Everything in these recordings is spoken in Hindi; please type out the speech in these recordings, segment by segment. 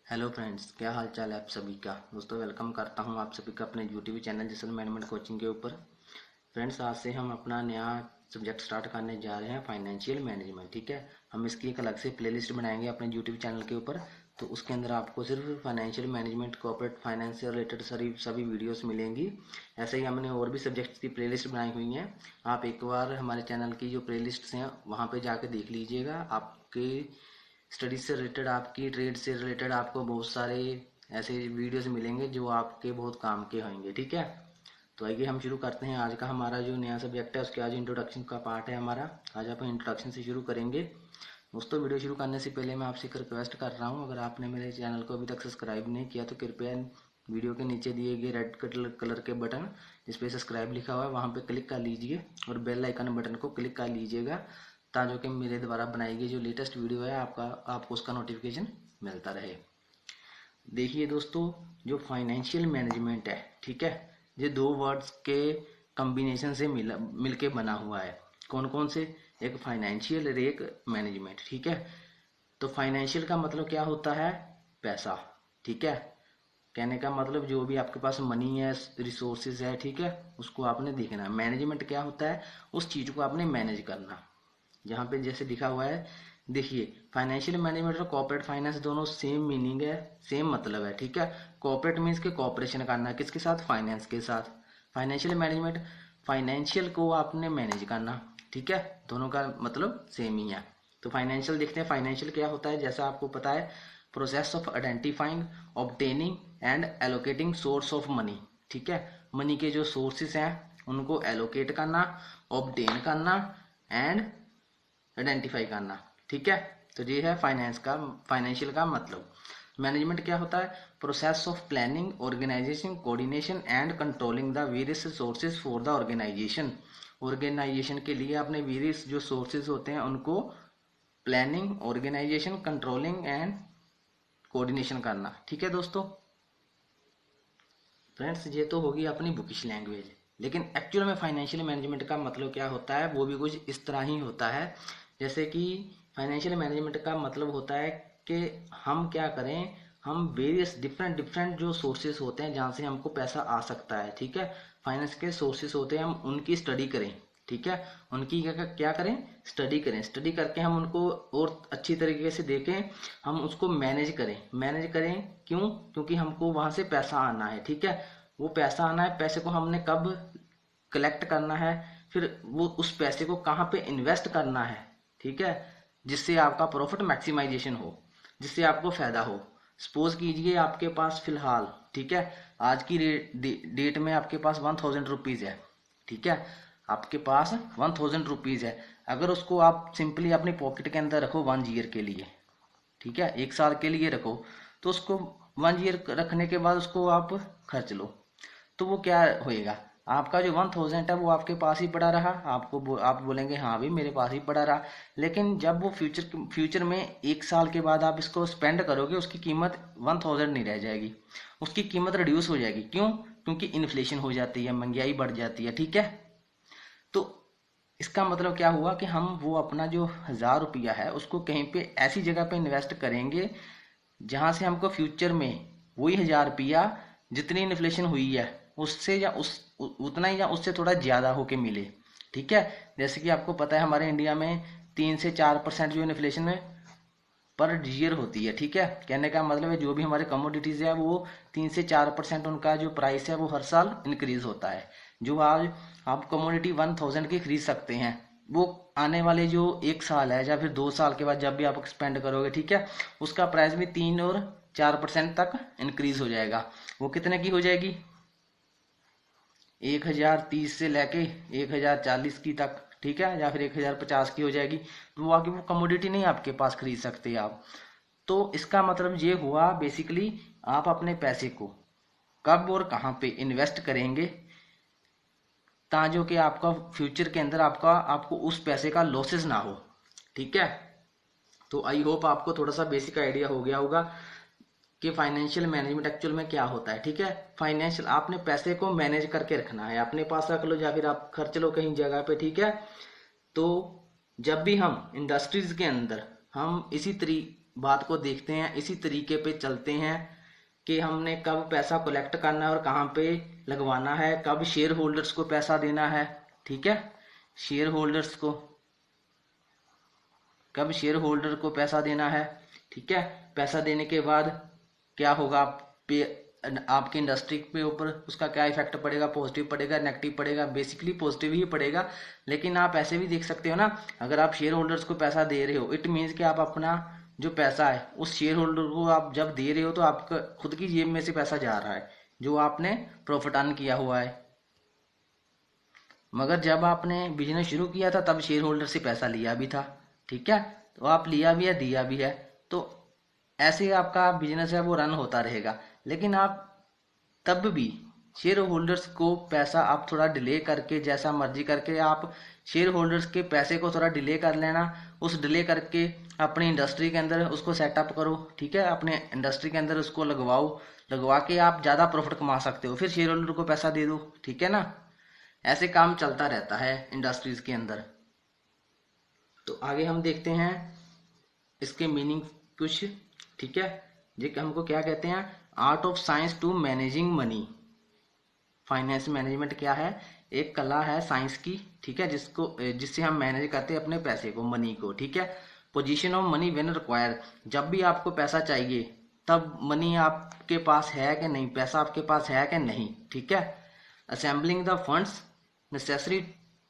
हेलो फ्रेंड्स, क्या हाल चाल है आप सभी का। दोस्तों, वेलकम करता हूं आप सभी का अपने यूट्यूब चैनल जैसल मैनेजमेंट कोचिंग के ऊपर। फ्रेंड्स, आज से हम अपना नया सब्जेक्ट स्टार्ट करने जा रहे हैं, फाइनेंशियल मैनेजमेंट। ठीक है, हम इसकी एक अलग से प्लेलिस्ट बनाएंगे अपने यूट्यूब चैनल के ऊपर। तो उसके अंदर आपको सिर्फ फाइनेंशियल मैनेजमेंट, कॉर्पोरेट फाइनेंस से रिलेटेड सभी वीडियोस मिलेंगी। ऐसे ही हमने और भी सब्जेक्ट्स की प्लेलिस्ट बनाई हुई हैं। आप एक बार हमारे चैनल की जो प्लेलिस्ट्स हैं वहाँ पे जाके देख लीजिएगा। आपके स्टडीज से रिलेटेड, आपकी ट्रेड से रिलेटेड आपको बहुत सारे ऐसे वीडियोस मिलेंगे जो आपके बहुत काम के होंगे। ठीक है, तो आइए हम शुरू करते हैं। आज का हमारा जो नया सब्जेक्ट है उसके आज इंट्रोडक्शन का पार्ट है हमारा। आज अपन इंट्रोडक्शन से शुरू करेंगे। दोस्तों, वीडियो शुरू करने से पहले मैं आपसे एक रिक्वेस्ट कर रहा हूँ, अगर आपने मेरे चैनल को अभी तक सब्सक्राइब नहीं किया तो कृपया वीडियो के नीचे दिए गए रेड कलर के बटन जिस पे सब्सक्राइब लिखा हुआ है वहाँ पे क्लिक कर लीजिए और बेल आइकन बटन को क्लिक कर लीजिएगा, ताकि कि मेरे द्वारा बनाई गई जो लेटेस्ट वीडियो है आपको उसका नोटिफिकेशन मिलता रहे। देखिए दोस्तों, जो फाइनेंशियल मैनेजमेंट है, ठीक है, ये दो वर्ड्स के कॉम्बिनेशन से मिलके बना हुआ है। कौन कौन से? एक फाइनेंशियल और एक मैनेजमेंट। ठीक है, तो फाइनेंशियल का मतलब क्या होता है? पैसा। ठीक है, कहने का मतलब जो भी आपके पास मनी है, रिसोर्सेज है, ठीक है, उसको आपने देखना है। मैनेजमेंट क्या होता है? उस चीज को आपने मैनेज करना। यहाँ पे जैसे लिखा हुआ है, देखिए, फाइनेंशियल मैनेजमेंट और कॉर्पोरेट फाइनेंस दोनों सेम मीनिंग है, सेम मतलब है। ठीक है, कॉर्पोरेट मीन्स के कॉर्पोरेशन करना है किसके साथ? फाइनेंस के साथ। फाइनेंशियल मैनेजमेंट, फाइनेंशियल को आपने मैनेज करना। ठीक है, दोनों का मतलब सेम ही है। तो फाइनेंशियल देखते हैं। फाइनेंशियल क्या होता है? जैसा आपको पता है, process of identifying, obtaining and allocating source of money. ठीक है, मनी के जो सोर्सेस हैं उनको एलोकेट करना, ऑब्टेन करना एंड आइडेंटिफाई करना। ठीक है, तो ये है फाइनेंशियल का मतलब। मैनेजमेंट क्या होता है? Process of planning, organization, coordination and controlling the various sources for the organization. Organization के लिए अपने वेरियस जो सोर्सेज होते हैं उनको planning, organization, controlling and coordination करना। ठीक है दोस्तों। फ्रेंड्स, ये तो होगी अपनी बुकिश लैंग्वेज, लेकिन एक्चुअल में फाइनेंशियल मैनेजमेंट का मतलब क्या होता है वो भी कुछ इस तरह ही होता है। जैसे कि फाइनेंशियल मैनेजमेंट का मतलब होता है कि हम क्या करें, हम वेरियस डिफरेंट डिफरेंट जो सोर्सेस होते हैं जहाँ से हमको पैसा आ सकता है, ठीक है, फाइनेंस के सोर्सेस होते हैं, हम उनकी स्टडी करें। ठीक है, उनकी क्या क्या करें? स्टडी करें। स्टडी करके हम उनको और अच्छी तरीके से देखें, हम उसको मैनेज करें। मैनेज करें क्यों? क्योंकि हमको वहां से पैसा आना है। ठीक है, वो पैसा आना है, पैसे को हमने कब कलेक्ट करना है, फिर वो उस पैसे को कहाँ पे इन्वेस्ट करना है। ठीक है, जिससे आपका प्रॉफिट मैक्सिमाइजेशन हो, जिससे आपको फायदा हो। सपोज कीजिए आपके पास फिलहाल, ठीक है, आज की डेट में आपके पास 1000 रुपीज है। ठीक है, आपके पास 1000 रुपीज है। अगर उसको आप सिंपली अपनी पॉकेट के अंदर रखो 1 ईयर के लिए, ठीक है, 1 साल के लिए रखो, तो उसको 1 ईयर रखने के बाद उसको आप खर्च लो, तो वो क्या होएगा? आपका जो 1000 है वो आपके पास ही पड़ा रहा। आप बोलेंगे हाँ भाई मेरे पास ही पड़ा रहा। लेकिन जब वो फ्यूचर में 1 साल के बाद आप इसको स्पेंड करोगे, उसकी कीमत 1000 नहीं रह जाएगी, उसकी कीमत रिड्यूस हो जाएगी। क्यों? क्योंकि इन्फ्लेशन हो जाती है, महंगाई बढ़ जाती है। ठीक है, तो इसका मतलब क्या हुआ कि हम वो अपना जो 1000 रुपया है उसको कहीं पे ऐसी जगह पे इन्वेस्ट करेंगे जहां से हमको फ्यूचर में वही 1000 रुपया जितनी इन्फ्लेशन हुई है उससे या उतना ही या उससे थोड़ा ज्यादा होके मिले। ठीक है, जैसे कि आपको पता है हमारे इंडिया में 3 से 4% जो इन्फ्लेशन पर ईयर होती है। ठीक है, कहने का मतलब है जो भी हमारे कमोडिटीज है वो 3 से 4% उनका जो प्राइस है वो हर साल इंक्रीज होता है। जो आज आप कमोडिटी 1000 की खरीद सकते हैं, वो आने वाले जो 1 साल है या फिर 2 साल के बाद जब भी आप एक्सपेंड करोगे, ठीक है, उसका प्राइस भी 3 और 4% तक इंक्रीज हो जाएगा। वो कितने की हो जाएगी? 1030 से लेके 1040 की तक, ठीक है, या फिर 1050 की हो जाएगी। तो वो आगे वो कमोडिटी नहीं आपके पास खरीद सकते आप। तो इसका मतलब ये हुआ बेसिकली, आप अपने पैसे को कब और कहाँ पे इन्वेस्ट करेंगे ताकि कि आपका फ्यूचर के अंदर आपको उस पैसे का लॉसेस ना हो। ठीक है, तो आई होप आपको थोड़ा सा बेसिक आइडिया हो गया होगा कि फाइनेंशियल मैनेजमेंट एक्चुअल में क्या होता है। ठीक है, फाइनेंशियल, आपने पैसे को मैनेज करके रखना है, अपने पास रख लो या फिर आप खर्च लो कहीं जगह पे। ठीक है, तो जब भी हम इंडस्ट्रीज के अंदर हम बात को देखते हैं, इसी तरीके पे चलते हैं कि हमने कब पैसा कलेक्ट करना है और कहाँ पे लगवाना है, कब शेयर होल्डर्स को पैसा देना है। ठीक है, शेयर होल्डर्स को कब शेयर होल्डर को पैसा देना है। ठीक है, पैसा देने के बाद क्या होगा पे, आपकी इंडस्ट्री पे ऊपर उसका क्या इफेक्ट पड़ेगा, पॉजिटिव पड़ेगा नेगेटिव पड़ेगा, बेसिकली पॉजिटिव ही पड़ेगा। लेकिन आप ऐसे भी देख सकते हो ना, अगर आप शेयर होल्डर्स को पैसा दे रहे हो, इट मीन्स कि आप अपना जो पैसा है उस शेयर होल्डर को आप जब दे रहे हो तो आपका खुद की जेब में से पैसा जा रहा है जो आपने प्रॉफिट अर्न किया हुआ है। मगर जब आपने बिजनेस शुरू किया था तब शेयर होल्डर से पैसा लिया भी था। ठीक है, तो आप लिया भी है दिया भी है, तो ऐसे आपका बिजनेस है वो रन होता रहेगा। लेकिन आप तब भी शेयर होल्डर्स को पैसा आप थोड़ा डिले करके, जैसा मर्जी करके आप शेयर होल्डर्स के पैसे को थोड़ा डिले कर लेना। उस डिले करके अपनी इंडस्ट्री के अंदर उसको सेटअप करो। ठीक है, अपने इंडस्ट्री के अंदर उसको लगवाओ, लगवा के आप ज़्यादा प्रॉफिट कमा सकते हो, फिर शेयर होल्डर को पैसा दे दो। ठीक है ना, ऐसे काम चलता रहता है इंडस्ट्रीज के अंदर। तो आगे हम देखते हैं इसके मीनिंग कुछ। ठीक है, ये हमको क्या कहते हैं, art of science to managing money. Finance management क्या है, एक कला है साइंस की। ठीक है, जिससे हम मैनेज करते हैं अपने पैसे को, मनी को। ठीक है, position of money when require, जब भी आपको पैसा चाहिए तब मनी आपके पास है कि नहीं, पैसा आपके पास है कि नहीं। ठीक है, assembling the funds necessary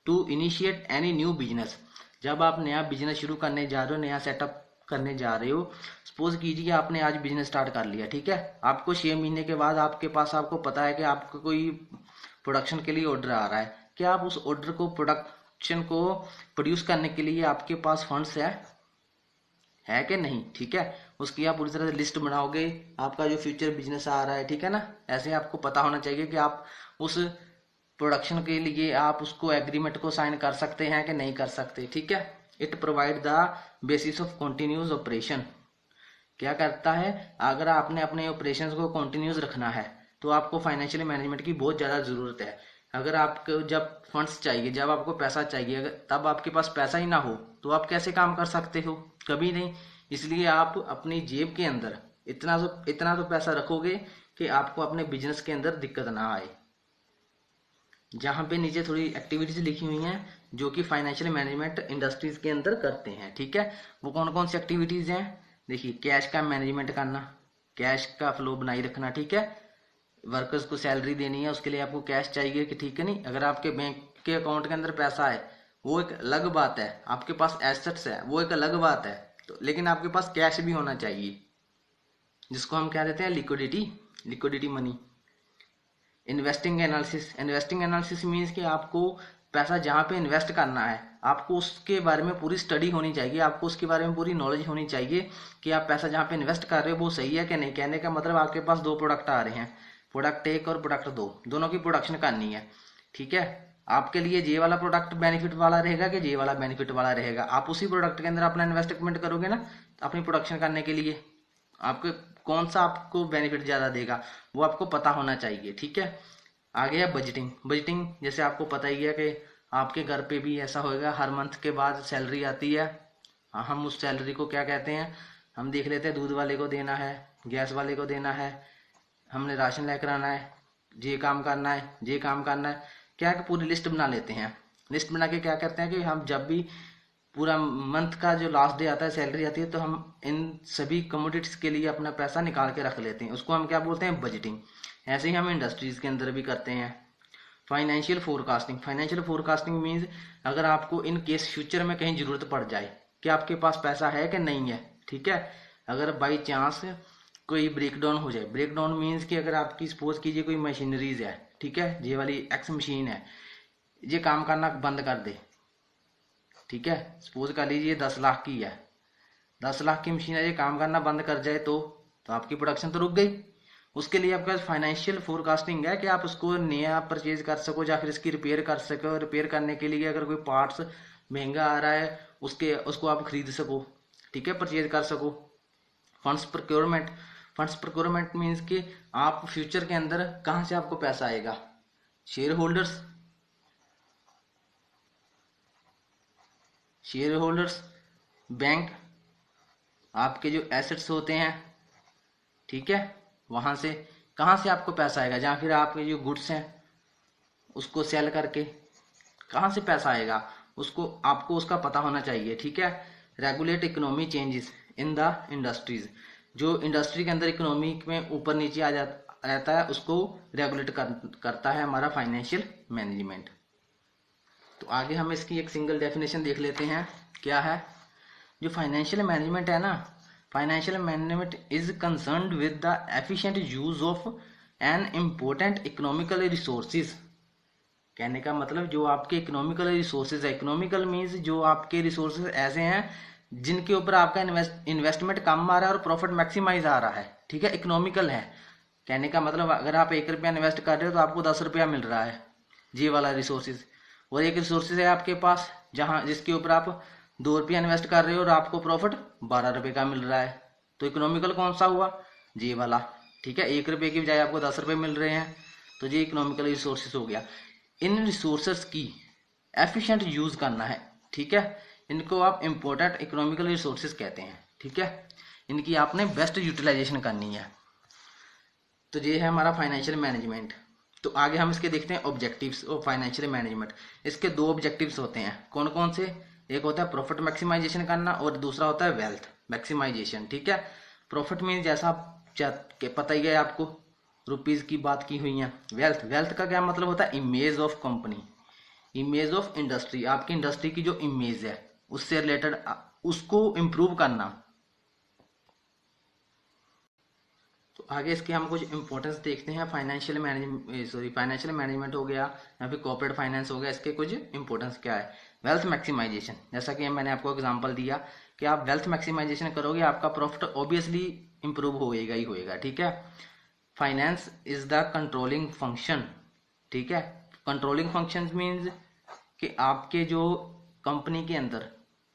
to initiate any new business, जब आप नया बिजनेस शुरू करने जा रहे हो, नया सेटअप करने जा रहे हो। सपोज कीजिए आपने आज बिजनेस स्टार्ट कर लिया। ठीक है, आपको 6 महीने के बाद आपके पास, आपको पता है कि आपको कोई प्रोडक्शन के लिए ऑर्डर आ रहा है, क्या आप उस ऑर्डर को, प्रोडक्शन को प्रोड्यूस करने के लिए आपके पास फंड्स है कि नहीं। ठीक है, उसकी आप पूरी तरह से लिस्ट बनाओगे, आपका जो फ्यूचर बिजनेस आ रहा है। ठीक है ना, ऐसे आपको पता होना चाहिए कि आप उस प्रोडक्शन के लिए आप उसको एग्रीमेंट को साइन कर सकते हैं कि नहीं कर सकते। ठीक है, it provide the basis of continuous operation, क्या करता है, अगर आपने अपने ऑपरेशंस को कंटिन्यूस रखना है तो आपको फाइनेंशियल मैनेजमेंट की बहुत ज़्यादा ज़रूरत है। अगर आपको जब फंड्स चाहिए, जब आपको पैसा चाहिए, अगर तब आपके पास पैसा ही ना हो तो आप कैसे काम कर सकते हो, कभी नहीं। इसलिए आप अपनी जेब के अंदर इतना तो पैसा रखोगे कि आपको अपने बिजनेस के अंदर दिक्कत ना आए। जहाँ पे नीचे थोड़ी एक्टिविटीज लिखी हुई हैं जो कि फाइनेंशियल मैनेजमेंट इंडस्ट्रीज के अंदर करते हैं। ठीक है, वो कौन कौन सी एक्टिविटीज हैं, देखिए, कैश का मैनेजमेंट करना, कैश का फ्लो बनाए रखना। ठीक है, वर्कर्स को सैलरी देनी है, उसके लिए आपको कैश चाहिए कि, ठीक है नहीं, अगर आपके बैंक के अकाउंट के अंदर पैसा है वो एक अलग बात है, आपके पास एसेट्स है वो एक अलग बात है, तो लेकिन आपके पास कैश भी होना चाहिए, जिसको हम क्या देते हैं, liquidity money. Investing analysis means कि आपको पैसा जहाँ पे इन्वेस्ट करना है आपको उसके बारे में पूरी स्टडी होनी चाहिए, आपको उसके बारे में पूरी नॉलेज होनी चाहिए कि आप पैसा जहाँ पे इन्वेस्ट कर रहे हो वो सही है कि नहीं। कहने का मतलब आपके पास दो प्रोडक्ट आ रहे हैं, प्रोडक्ट एक और प्रोडक्ट दो, दोनों की प्रोडक्शन करनी है। ठीक है, आपके लिए ये वाला प्रोडक्ट बेनिफिट वाला रहेगा कि ये वाला बेनिफिट वाला रहेगा, आप उसी प्रोडक्ट के अंदर अपना इन्वेस्टमेंट करोगे ना अपनी प्रोडक्शन करने के लिए, आपके कौन सा आपको बेनिफिट ज़्यादा देगा वो आपको पता होना चाहिए। ठीक है, आगे है बजटिंग जैसे आपको पता ही है कि आपके घर पे भी ऐसा होएगा, हर मंथ के बाद सैलरी आती है। हाँ, हम उस सैलरी को क्या कहते हैं, हम देख लेते हैं दूध वाले को देना है, गैस वाले को देना है, हमने राशन लेकर आना है, ये काम करना है, ये काम करना है, क्या है कि पूरी लिस्ट बना लेते हैं। लिस्ट बना के क्या करते हैं कि हम जब भी पूरा मंथ का जो लास्ट डे आता है, सैलरी आती है, तो हम इन सभी कमोडिटीज के लिए अपना पैसा निकाल के रख लेते हैं, उसको हम क्या बोलते हैं, बजटिंग। ऐसे ही हम इंडस्ट्रीज के अंदर भी करते हैं। फाइनेंशियल फोरकास्टिंग मीन्स अगर आपको इन केस फ्यूचर में कहीं जरूरत पड़ जाए कि आपके पास पैसा है कि नहीं है। ठीक है, अगर बाई चांस कोई ब्रेकडाउन हो जाए, ब्रेकडाउन मीन्स कि अगर आपकी सपोज कीजिए कोई मशीनरीज है, ठीक है, ये वाली एक्स मशीन है, ये काम करना बंद कर दे। ठीक है, सपोज कर लीजिए 10 लाख की है, 10 लाख की मशीन है, ये काम करना बंद कर जाए तो आपकी प्रोडक्शन तो रुक गई। उसके लिए आपके पास फाइनेंशियल फोरकास्टिंग है कि आप उसको नया परचेज कर सको या फिर इसकी रिपेयर कर सको। रिपेयर करने के लिए अगर कोई पार्ट्स महंगा आ रहा है उसको आप खरीद सको। ठीक है, परचेज कर सको। फंड्स प्रोक्योरमेंट मीन्स कि आप फ्यूचर के अंदर कहाँ से आपको पैसा आएगा, शेयर होल्डर्स, बैंक, आपके जो एसेट्स होते हैं, ठीक है, वहां से कहाँ से आपको पैसा आएगा, या फिर आपके जो गुड्स हैं उसको सेल करके कहाँ से पैसा आएगा, उसको आपको उसका पता होना चाहिए, ठीक है। Regulate economy changes in the industries, जो इंडस्ट्री के अंदर इकोनॉमी में ऊपर नीचे आ जाता रहता है उसको रेगुलेट करता है हमारा फाइनेंशियल मैनेजमेंट। तो आगे हम इसकी एक सिंगल डेफिनेशन देख लेते हैं, क्या है। जो फाइनेंशियल मैनेजमेंट है ना, financial management is concerned with the efficient use of an important economical resources. कहने का मतलब जो आपके इकोनॉमिकल रिसोर्सेज है, इकोनॉमिकल मीन्स जो आपके रिसोर्सेज ऐसे हैं जिनके ऊपर आपका इन्वेस्टमेंट कम आ रहा है और प्रॉफिट मैक्सिमाइज आ रहा है, ठीक है, इकोनॉमिकल है। कहने का मतलब अगर आप 1 रुपया इन्वेस्ट कर रहे हो तो आपको 10 रुपया मिल रहा है, ये वाला रिसोर्सेज। और एक रिसोर्सेज है आपके पास जहां जिसके ऊपर आप 2 रुपया इन्वेस्ट कर रहे हो और आपको प्रॉफिट 12 रुपये का मिल रहा है, तो इकोनॉमिकल कौन सा हुआ, ये वाला, ठीक है। 1 रुपये की बजाय आपको 10 रुपये मिल रहे हैं, तो ये इकोनॉमिकल रिसोर्सेज हो गया। इन रिसोर्सेज की एफिशिएंट यूज करना है, ठीक है, इनको आप इंपॉर्टेंट इकोनॉमिकल रिसोर्सेज कहते हैं, ठीक है। इनकी आपने बेस्ट यूटिलाइजेशन करनी है। तो ये है हमारा फाइनेंशियल मैनेजमेंट। तो आगे हम इसके देखते हैं ऑब्जेक्टिव्स ऑफ फाइनेंशियल मैनेजमेंट। इसके 2 ऑब्जेक्टिव्स होते हैं, कौन कौन से, एक होता है प्रॉफिट मैक्सिमाइजेशन करना और दूसरा होता है वेल्थ मैक्सिमाइजेशन, ठीक है। प्रॉफिट मीन जैसा पता ही है आपको, रुपीज की बात की हुई है। वेल्थ, वेल्थ का क्या मतलब होता है, image of company, image of industry, आपकी इंडस्ट्री की जो इमेज है उससे रिलेटेड उसको इम्प्रूव करना। तो आगे इसके हम कुछ इंपॉर्टेंस देखते हैं। फाइनेंशियल मैनेजमेंट हो गया या फिर कॉर्पोरेट फाइनेंस हो गया, इसके कुछ इंपॉर्टेंस क्या है। वेल्थ मैक्सिमाइजेशन, जैसा कि मैंने आपको एग्जांपल दिया कि आप वेल्थ मैक्सिमाइजेशन करोगे आपका प्रॉफिट ऑब्वियसली इंप्रूव होएगा ही होएगा, ठीक है। Finance is the controlling function, ठीक है। कंट्रोलिंग फंक्शन मीन्स कि आपके जो कंपनी के अंदर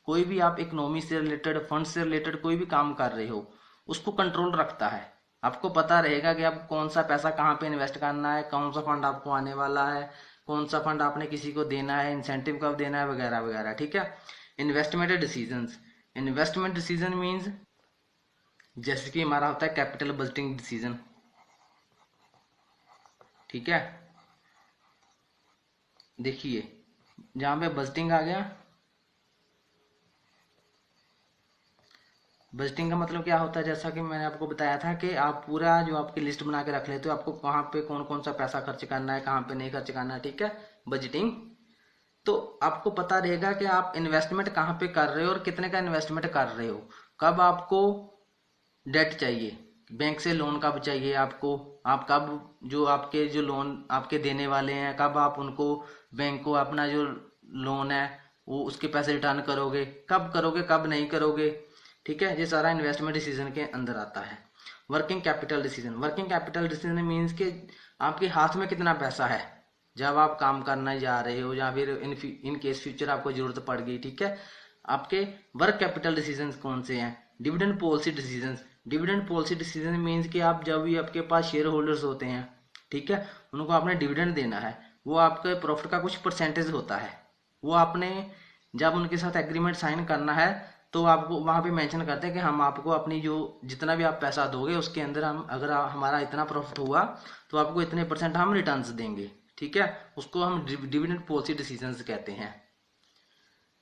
कोई भी आप इकोनॉमी से रिलेटेड, फंड से रिलेटेड कोई भी काम कर रहे हो उसको कंट्रोल रखता है। आपको पता रहेगा कि आपको कौन सा पैसा कहाँ पे इन्वेस्ट करना है, कौन सा फंड आपको आने वाला है, कौन सा फंड आपने किसी को देना है, इंसेंटिव कब देना है, वगैरह वगैरह, ठीक है। Investment decisions, investment decision means जैसे कि हमारा होता है कैपिटल बजटिंग डिसीजन, ठीक है। देखिए जहां पे बजटिंग आ गया, बजटिंग का मतलब क्या होता है, जैसा कि मैंने आपको बताया था कि आप पूरा जो आपकी लिस्ट बना के रख लेते हो आपको कहाँ पे कौन कौन सा पैसा खर्च करना है, कहाँ पे नहीं खर्च करना है, ठीक है, बजटिंग। तो आपको पता रहेगा कि आप इन्वेस्टमेंट कहाँ पे कर रहे हो और कितने का इन्वेस्टमेंट कर रहे हो, कब आपको डेट चाहिए, बैंक से लोन कब चाहिए आपको, आप कब जो आपके जो लोन आपके देने वाले हैं कब आप उनको बैंक को अपना जो लोन है वो उसके पैसे रिटर्न करोगे, कब करोगे कब नहीं करोगे, ठीक है। ये सारा इन्वेस्टमेंट डिसीजन के अंदर आता है। Working capital decision, working capital decision means कि आपके हाथ में कितना पैसा है जब आप काम करने जा रहे हो या फिर इन केस फ्यूचर आपको जरूरत पड़ गई, ठीक है। आपके वर्क कैपिटल डिसीजंस कौन से हैं, dividend policy decisions, dividend policy decision means कि आप जब भी आपके पास शेयर होल्डर्स होते हैं, ठीक है, उनको आपने डिविडेंड देना है, वो आपके प्रॉफिट का कुछ परसेंटेज होता है, वो आपने जब उनके साथ एग्रीमेंट साइन करना है तो आपको वहां पे मेंशन करते हैं कि हम आपको अपनी जो जितना भी आप पैसा दोगे उसके अंदर हम अगर हमारा इतना प्रॉफिट हुआ तो आपको इतने % हम रिटर्न्स देंगे, ठीक है, उसको हम डिविडेंड पॉलिसी डिसीजंस कहते हैं।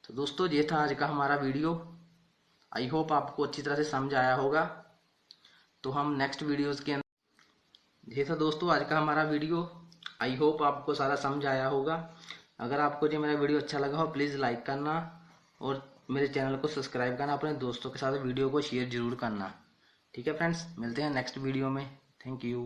तो दोस्तों ये था आज का हमारा वीडियो, आई होप आपको अच्छी तरह से समझ आया होगा। तो हम नेक्स्ट वीडियोस के अंदर, ये था दोस्तों आज का हमारा वीडियो, आई होप आपको सारा समझ आया होगा। अगर आपको जो मेरा वीडियो अच्छा लगा हो प्लीज़ लाइक करना और मेरे चैनल को सब्सक्राइब करना, अपने दोस्तों के साथ वीडियो को शेयर जरूर करना, ठीक है फ्रेंड्स। मिलते हैं नेक्स्ट वीडियो में, थैंक यू।